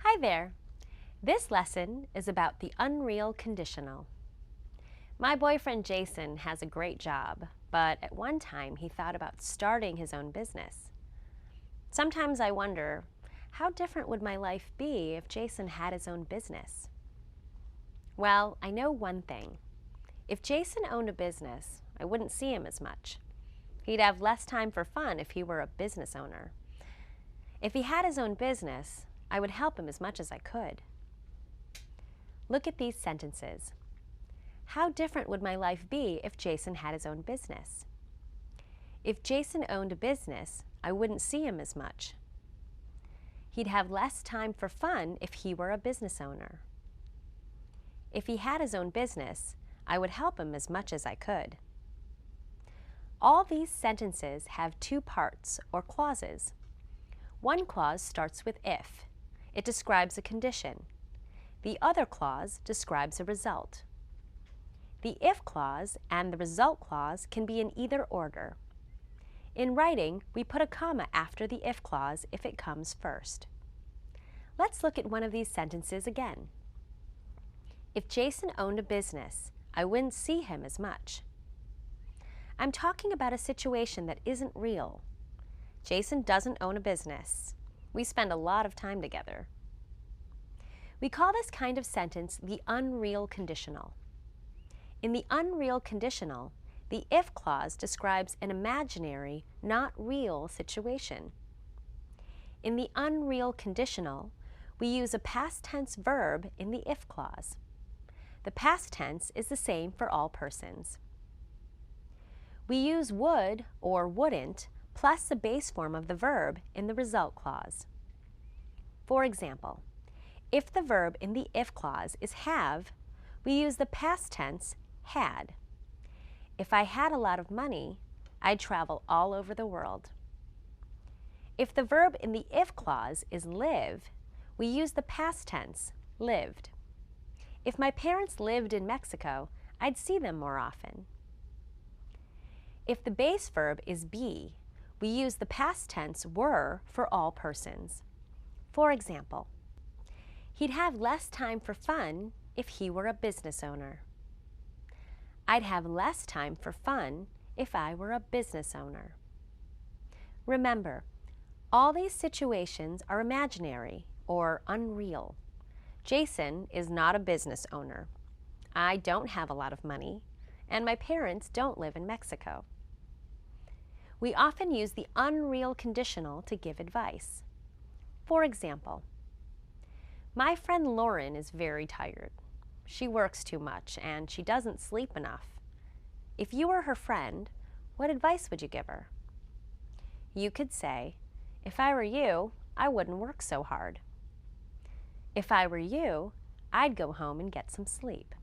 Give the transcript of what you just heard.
Hi there! This lesson is about the Unreal Conditional. My boyfriend Jason has a great job, but at one time he thought about starting his own business. Sometimes I wonder, how different would my life be if Jason had his own business? Well, I know one thing. If Jason owned a business, I wouldn't see him as much. He'd have less time for fun if he were a business owner. If he had his own business, I would help him as much as I could. Look at these sentences. How different would my life be if Jason had his own business? If Jason owned a business, I wouldn't see him as much. He'd have less time for fun if he were a business owner. If he had his own business, I would help him as much as I could. All these sentences have two parts or clauses. One clause starts with if. It describes a condition. The other clause describes a result. The if clause and the result clause can be in either order. In writing, we put a comma after the if clause if it comes first. Let's look at one of these sentences again. If Jason owned a business, I wouldn't see him as much. I'm talking about a situation that isn't real. Jason doesn't own a business. We spend a lot of time together. We call this kind of sentence the unreal conditional. In the unreal conditional, the if clause describes an imaginary, not real situation. In the unreal conditional, we use a past tense verb in the if clause. The past tense is the same for all persons. We use would or wouldn't plus the base form of the verb in the result clause. For example, if the verb in the if clause is have, we use the past tense had. If I had a lot of money, I'd travel all over the world. If the verb in the if clause is live, we use the past tense lived. If my parents lived in Mexico, I'd see them more often. If the base verb is be, we use the past tense were for all persons. For example, he'd have less time for fun if he were a business owner. I'd have less time for fun if I were a business owner. Remember, all these situations are imaginary or unreal. Jason is not a business owner. I don't have a lot of money, and my parents don't live in Mexico. We often use the unreal conditional to give advice. For example, my friend Lauren is very tired. She works too much and she doesn't sleep enough. If you were her friend, what advice would you give her? You could say, if I were you, I wouldn't work so hard. If I were you, I'd go home and get some sleep.